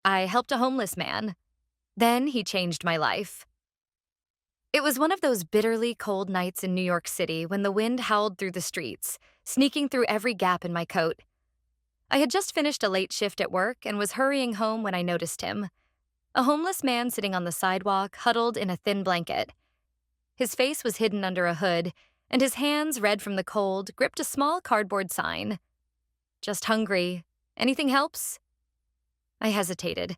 I helped a homeless man. Then he changed my life. It was one of those bitterly cold nights in New York City when the wind howled through the streets, sneaking through every gap in my coat. I had just finished a late shift at work and was hurrying home when I noticed him. A homeless man sitting on the sidewalk, huddled in a thin blanket. His face was hidden under a hood, and his hands, red from the cold, gripped a small cardboard sign. Just hungry. Anything helps? I hesitated.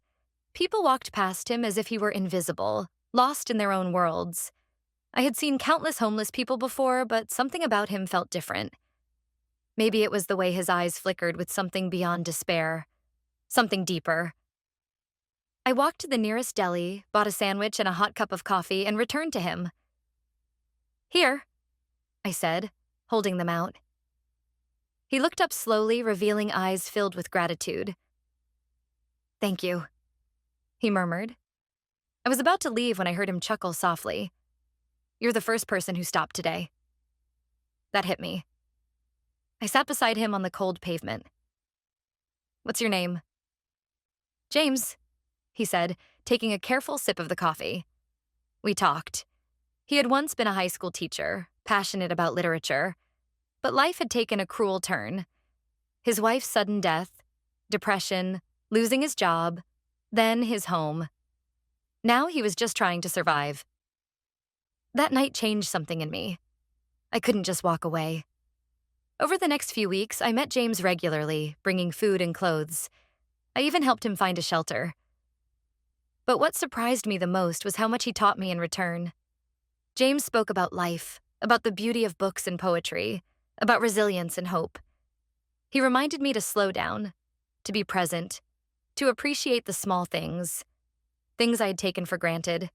People walked past him as if he were invisible, lost in their own worlds. I had seen countless homeless people before, but something about him felt different. Maybe it was the way his eyes flickered with something beyond despair, something deeper. I walked to the nearest deli, bought a sandwich and a hot cup of coffee, and returned to him. "Here," I said, holding them out. He looked up slowly, revealing eyes filled with gratitude. "Thank you," he murmured. I was about to leave when I heard him chuckle softly. "You're the first person who stopped today." That hit me. I sat beside him on the cold pavement. "What's your name?" "James," he said, taking a careful sip of the coffee. We talked. He had once been a high school teacher, passionate about literature, but life had taken a cruel turn. His wife's sudden death, depression, losing his job, then his home. Now he was just trying to survive. That night changed something in me. I couldn't just walk away. Over the next few weeks, I met James regularly, bringing food and clothes. I even helped him find a shelter. But what surprised me the most was how much he taught me in return. James spoke about life, about the beauty of books and poetry, about resilience and hope. He reminded me to slow down, to be present, to appreciate the small things I had taken for granted.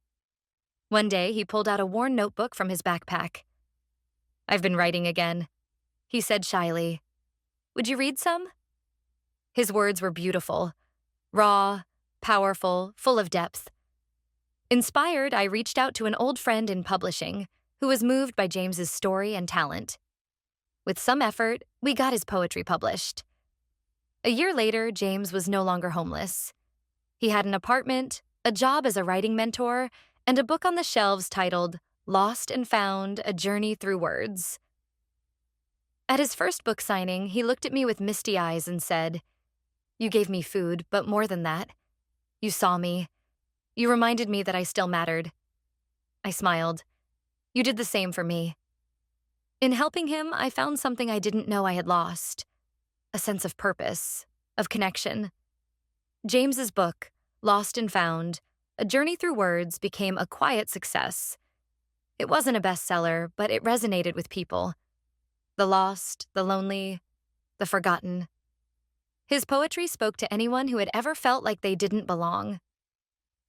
One day, he pulled out a worn notebook from his backpack. "I've been writing again," he said shyly. "Would you read some?" His words were beautiful, raw, powerful, full of depth. Inspired, I reached out to an old friend in publishing who was moved by James's story and talent. With some effort, we got his poetry published. A year later, James was no longer homeless. He had an apartment, a job as a writing mentor, and a book on the shelves titled Lost and Found: A Journey Through Words. At his first book signing, he looked at me with misty eyes and said, "You gave me food, but more than that. You saw me. You reminded me that I still mattered." I smiled. "You did the same for me." In helping him, I found something I didn't know I had lost: a sense of purpose, of connection. James's book, Lost and Found: A Journey Through Words, became a quiet success. It wasn't a bestseller, but it resonated with people. The lost, the lonely, the forgotten. His poetry spoke to anyone who had ever felt like they didn't belong.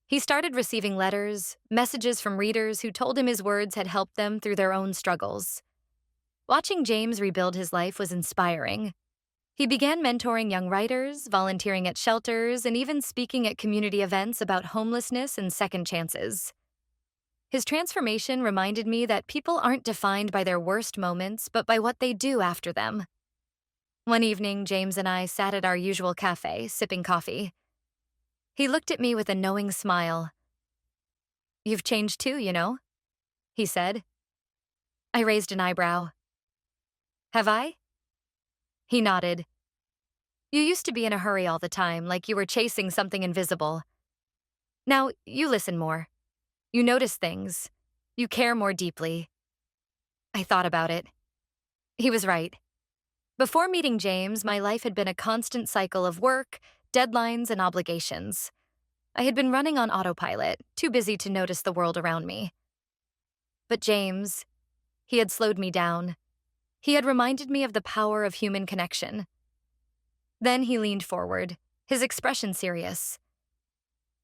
He started receiving letters, messages from readers who told him his words had helped them through their own struggles. Watching James rebuild his life was inspiring. He began mentoring young writers, volunteering at shelters, and even speaking at community events about homelessness and second chances. His transformation reminded me that people aren't defined by their worst moments, but by what they do after them. One evening, James and I sat at our usual cafe, sipping coffee. He looked at me with a knowing smile. "You've changed too, you know," he said. I raised an eyebrow. "Have I?" He nodded. "You used to be in a hurry all the time, like you were chasing something invisible. Now, you listen more. You notice things. You care more deeply." I thought about it. He was right. Before meeting James, my life had been a constant cycle of work, deadlines, and obligations. I had been running on autopilot, too busy to notice the world around me. But James, he had slowed me down. He had reminded me of the power of human connection. Then he leaned forward, his expression serious.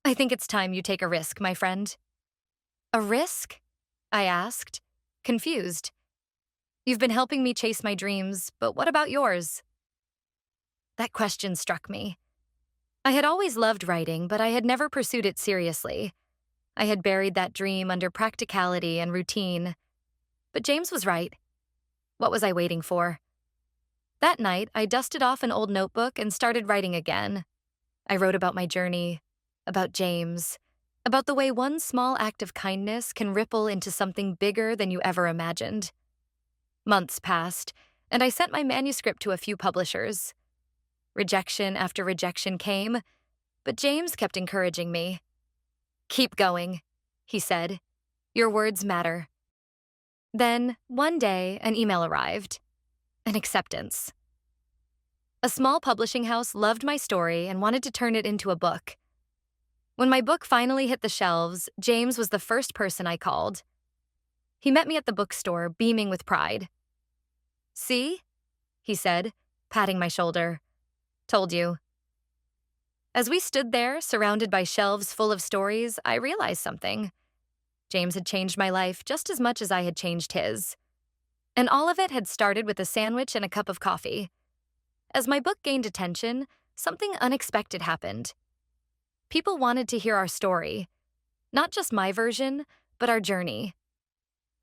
"I think it's time you take a risk, my friend." "A risk?" I asked, confused. "You've been helping me chase my dreams, but what about yours?" That question struck me. I had always loved writing, but I had never pursued it seriously. I had buried that dream under practicality and routine. But James was right. What was I waiting for? That night, I dusted off an old notebook and started writing again. I wrote about my journey, about James, about the way one small act of kindness can ripple into something bigger than you ever imagined. Months passed, and I sent my manuscript to a few publishers. Rejection after rejection came, but James kept encouraging me. "Keep going," he said. "Your words matter." Then, one day, an email arrived. An acceptance. A small publishing house loved my story and wanted to turn it into a book. When my book finally hit the shelves, James was the first person I called. He met me at the bookstore, beaming with pride. "See?" he said, patting my shoulder. "Told you." As we stood there, surrounded by shelves full of stories, I realized something. James had changed my life just as much as I had changed his. And all of it had started with a sandwich and a cup of coffee. As my book gained attention, something unexpected happened. People wanted to hear our story. Not just my version, but our journey.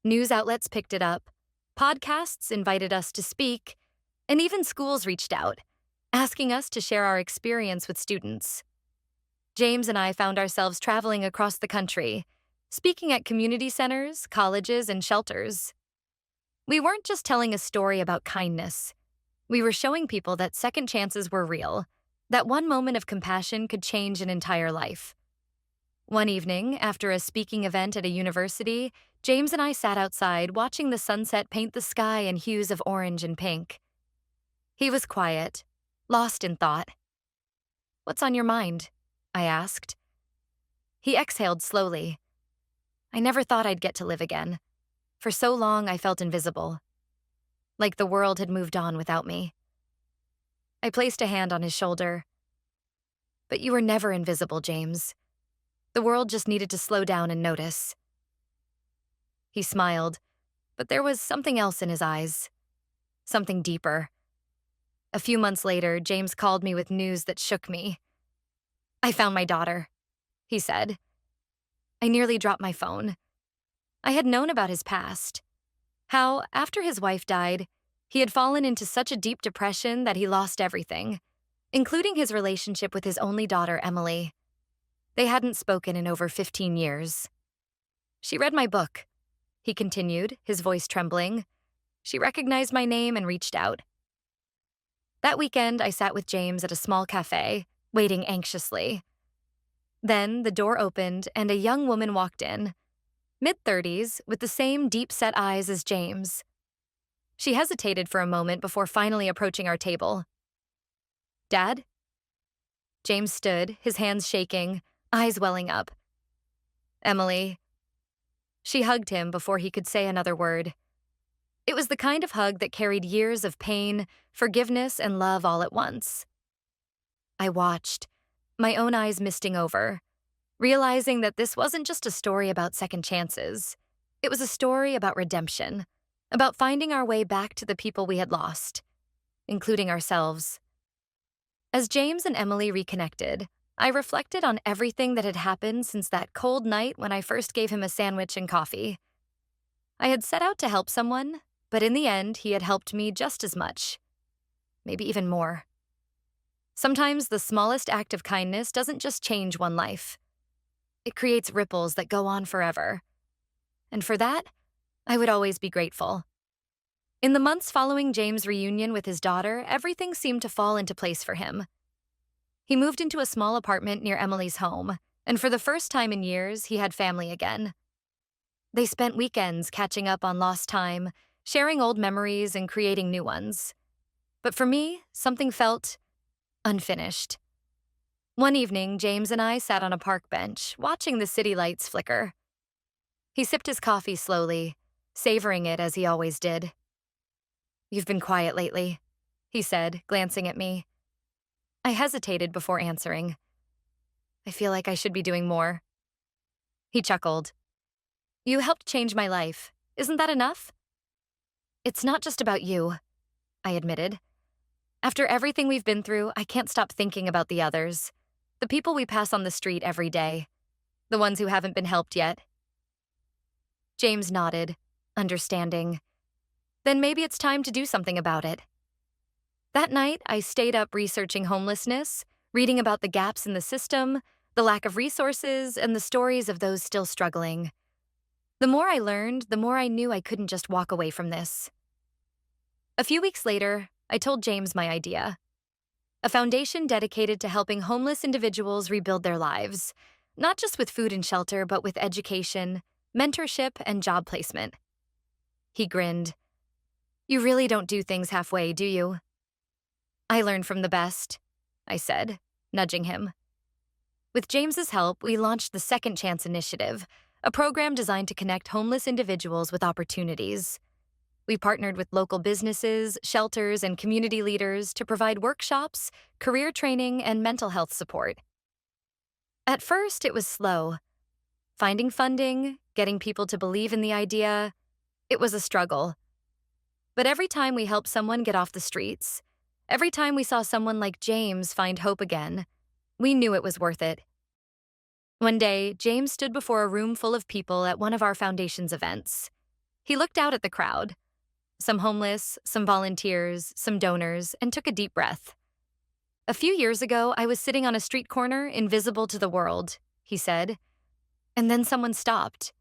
News outlets picked it up, podcasts invited us to speak, and even schools reached out, asking us to share our experience with students. James and I found ourselves traveling across the country, speaking at community centers, colleges, and shelters. We weren't just telling a story about kindness. We were showing people that second chances were real, that one moment of compassion could change an entire life. One evening, after a speaking event at a university, James and I sat outside watching the sunset paint the sky in hues of orange and pink. He was quiet, lost in thought. "What's on your mind?" I asked. He exhaled slowly. "I never thought I'd get to live again. For so long, I felt invisible. Like the world had moved on without me." I placed a hand on his shoulder. "But you were never invisible, James. The world just needed to slow down and notice." He smiled, but there was something else in his eyes. Something deeper. A few months later, James called me with news that shook me. "I found my daughter," he said. I nearly dropped my phone. I had known about his past. How, after his wife died, he had fallen into such a deep depression that he lost everything, including his relationship with his only daughter, Emily. They hadn't spoken in over 15 years. "She read my book," he continued, his voice trembling. "She recognized my name and reached out." That weekend, I sat with James at a small cafe, waiting anxiously. Then the door opened and a young woman walked in, mid-30s, with the same deep-set eyes as James. She hesitated for a moment before finally approaching our table. "Dad?" James stood, his hands shaking, eyes welling up. "Emily." She hugged him before he could say another word. It was the kind of hug that carried years of pain, forgiveness, and love all at once. I watched, my own eyes misting over, realizing that this wasn't just a story about second chances. It was a story about redemption, about finding our way back to the people we had lost, including ourselves. As James and Emily reconnected, I reflected on everything that had happened since that cold night when I first gave him a sandwich and coffee. I had set out to help someone, but in the end, he had helped me just as much, maybe even more. Sometimes the smallest act of kindness doesn't just change one life. It creates ripples that go on forever. And for that, I would always be grateful. In the months following James' reunion with his daughter, everything seemed to fall into place for him. He moved into a small apartment near Emily's home, and for the first time in years, he had family again. They spent weekends catching up on lost time, sharing old memories and creating new ones. But for me, something felt unfinished. One evening, James and I sat on a park bench, watching the city lights flicker. He sipped his coffee slowly, savoring it as he always did. "You've been quiet lately," he said, glancing at me. I hesitated before answering. "I feel like I should be doing more." He chuckled. "You helped change my life. Isn't that enough?" "It's not just about you," I admitted. "After everything we've been through, I can't stop thinking about the others. The people we pass on the street every day. The ones who haven't been helped yet." James nodded, understanding. Then maybe it's time to do something about it. That night, I stayed up researching homelessness, reading about the gaps in the system, the lack of resources, and the stories of those still struggling. The more I learned, the more I knew I couldn't just walk away from this. A few weeks later, I told James my idea: a foundation dedicated to helping homeless individuals rebuild their lives, not just with food and shelter, but with education, mentorship, and job placement. He grinned. "You really don't do things halfway, do you?" "I learn from the best," I said, nudging him. With James's help, we launched the Second Chance Initiative, a program designed to connect homeless individuals with opportunities. We partnered with local businesses, shelters, and community leaders to provide workshops, career training, and mental health support. At first, it was slow. Finding funding, getting people to believe in the idea, it was a struggle. But every time we helped someone get off the streets, every time we saw someone like James find hope again, we knew it was worth it. One day, James stood before a room full of people at one of our foundation's events. He looked out at the crowd, some homeless, some volunteers, some donors, and took a deep breath. "A few years ago, I was sitting on a street corner, invisible to the world," he said. And then someone stopped.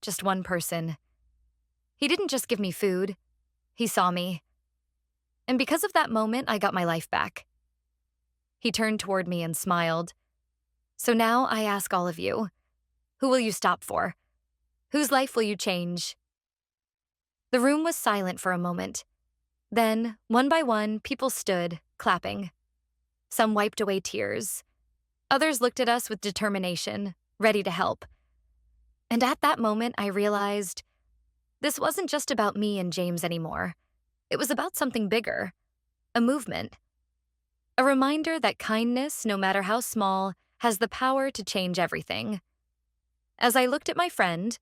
Just one person. He didn't just give me food. He saw me. And because of that moment, I got my life back. He turned toward me and smiled. "So now I ask all of you, who will you stop for? Whose life will you change?" The room was silent for a moment. Then, one by one, people stood, clapping. Some wiped away tears. Others looked at us with determination, ready to help. And at that moment, I realized this wasn't just about me and James anymore. It was about something bigger, a movement. A reminder that kindness, no matter how small, has the power to change everything. As I looked at my friend,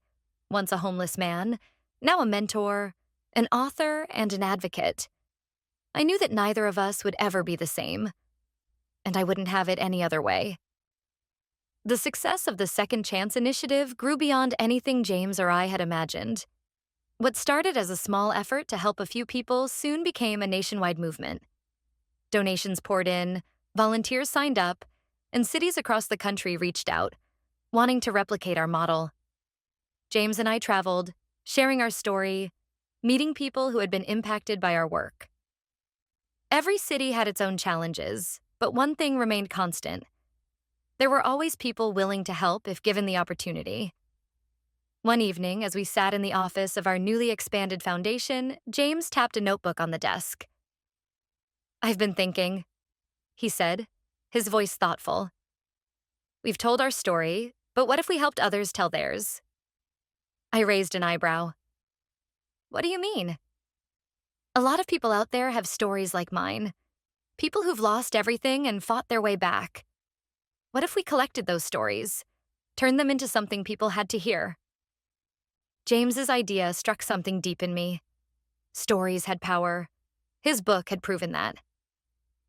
once a homeless man, now a mentor, an author, and an advocate, I knew that neither of us would ever be the same, and I wouldn't have it any other way. The success of the Second Chance Initiative grew beyond anything James or I had imagined. What started as a small effort to help a few people soon became a nationwide movement. Donations poured in, volunteers signed up, and cities across the country reached out, wanting to replicate our model. James and I traveled, sharing our story, meeting people who had been impacted by our work. Every city had its own challenges, but one thing remained constant. There were always people willing to help if given the opportunity. One evening, as we sat in the office of our newly expanded foundation, James tapped a notebook on the desk. "I've been thinking," he said, his voice thoughtful. "We've told our story, but what if we helped others tell theirs?" I raised an eyebrow. "What do you mean?" "A lot of people out there have stories like mine. People who've lost everything and fought their way back. What if we collected those stories, turned them into something people had to hear?" James's idea struck something deep in me. Stories had power. His book had proven that.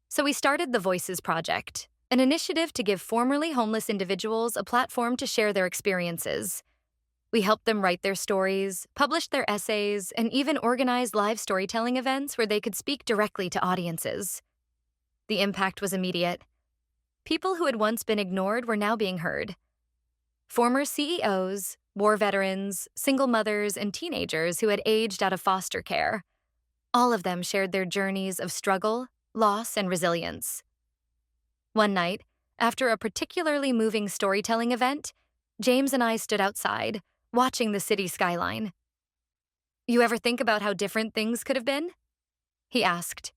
So we started the Voices Project, an initiative to give formerly homeless individuals a platform to share their experiences. We helped them write their stories, published their essays, and even organized live storytelling events where they could speak directly to audiences. The impact was immediate. People who had once been ignored were now being heard. Former CEOs, war veterans, single mothers, and teenagers who had aged out of foster care. All of them shared their journeys of struggle, loss, and resilience. One night, after a particularly moving storytelling event, James and I stood outside, watching the city skyline. "You ever think about how different things could have been?" he asked.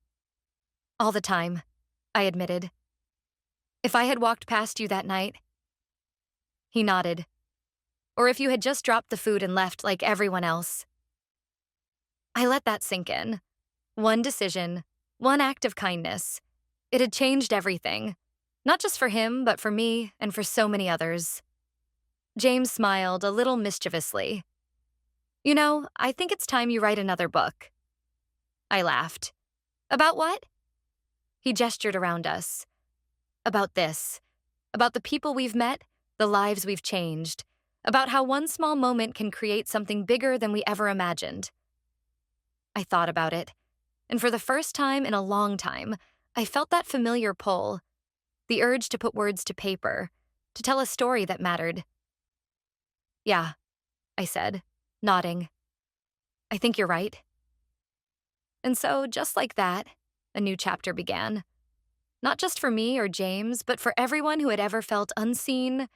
"All the time," I admitted. "If I had walked past you that night..." He nodded. "Or if you had just dropped the food and left like everyone else." I let that sink in. One decision, one act of kindness. It had changed everything. Not just for him, but for me and for so many others. James smiled a little mischievously. "You know, I think it's time you write another book." I laughed. "About what?" He gestured around us. "About this. About the people we've met, the lives we've changed. About how one small moment can create something bigger than we ever imagined." I thought about it, and for the first time in a long time, I felt that familiar pull. the urge to put words to paper, to tell a story that mattered. Yeah, I said, nodding. I think you're right. And so, just like that, a new chapter began. Not just for me or James, but for everyone who had ever felt unseen,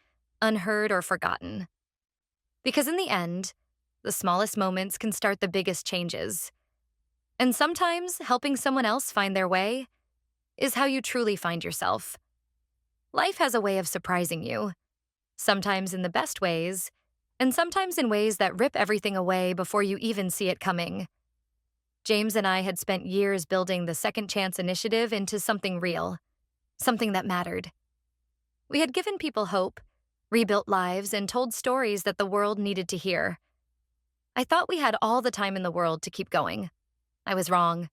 unheard, or forgotten. Because in the end, the smallest moments can start the biggest changes. And sometimes helping someone else find their way is how you truly find yourself. Life has a way of surprising you, sometimes in the best ways, and sometimes in ways that rip everything away before you even see it coming. James and I had spent years building the Second Chance initiative into something real, something that mattered. We had given people hope, rebuilt lives, and told stories that the world needed to hear. I thought we had all the time in the world to keep going. I was wrong.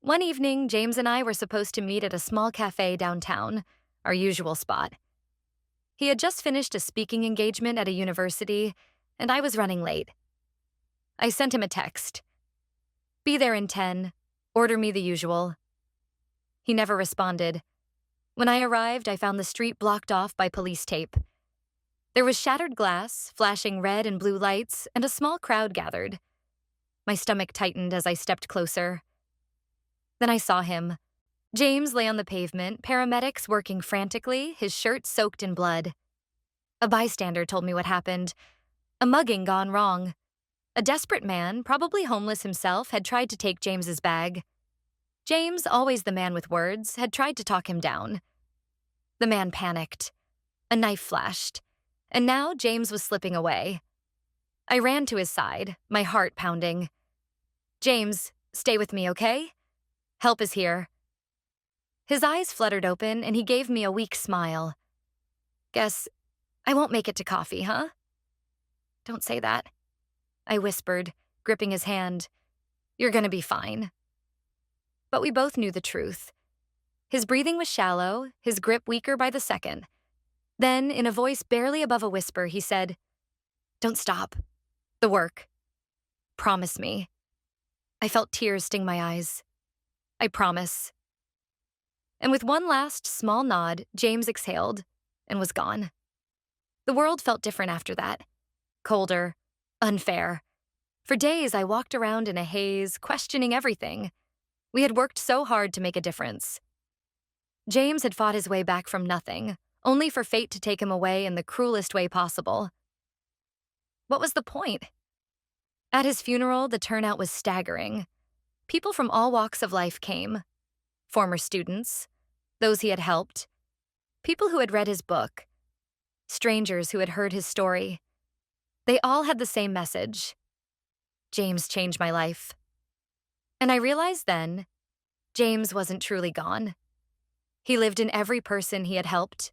One evening, James and I were supposed to meet at a small cafe downtown, our usual spot. He had just finished a speaking engagement at a university, and I was running late. I sent him a text. Be there in 10. Order me the usual. He never responded. When I arrived, I found the street blocked off by police tape. There was shattered glass, flashing red and blue lights, and a small crowd gathered. My stomach tightened as I stepped closer. Then I saw him. James lay on the pavement, paramedics working frantically, his shirt soaked in blood. A bystander told me what happened. A mugging gone wrong. A desperate man, probably homeless himself, had tried to take James's bag. James, always the man with words, had tried to talk him down. The man panicked. A knife flashed. And now James was slipping away. I ran to his side, my heart pounding. James, stay with me, okay? Help is here. His eyes fluttered open, and he gave me a weak smile. Guess I won't make it to coffee, huh? Don't say that, I whispered, gripping his hand. You're gonna be fine. But we both knew the truth. His breathing was shallow, his grip weaker by the second. Then, in a voice barely above a whisper, he said, Don't stop. The work. Promise me. I felt tears sting my eyes. I promise. And with one last small nod, James exhaled and was gone. The world felt different after that. Colder, unfair. For days, I walked around in a haze, questioning everything. We had worked so hard to make a difference. James had fought his way back from nothing, only for fate to take him away in the cruelest way possible. What was the point? At his funeral, the turnout was staggering. People from all walks of life came. Former students, those he had helped, people who had read his book, strangers who had heard his story. They all had the same message. James changed my life. And I realized then, James wasn't truly gone. He lived in every person he had helped,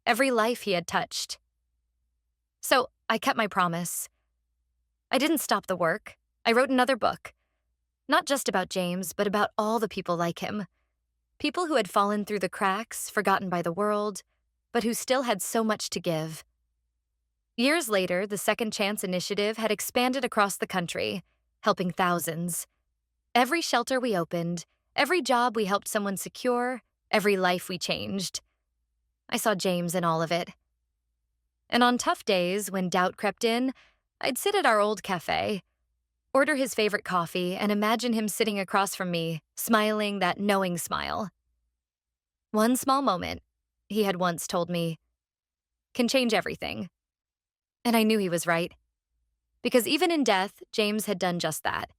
every life he had touched. So I kept my promise. I didn't stop the work. I wrote another book. Not just about James, but about all the people like him. People who had fallen through the cracks, forgotten by the world, but who still had so much to give. Years later, the Second Chance initiative had expanded across the country, helping thousands. Every shelter we opened, every job we helped someone secure, every life we changed. I saw James in all of it. And on tough days, when doubt crept in, I'd sit at our old cafe, order his favorite coffee, and imagine him sitting across from me, smiling that knowing smile. One small moment, he had once told me, can change everything. And I knew he was right. Because even in death, James had done just that.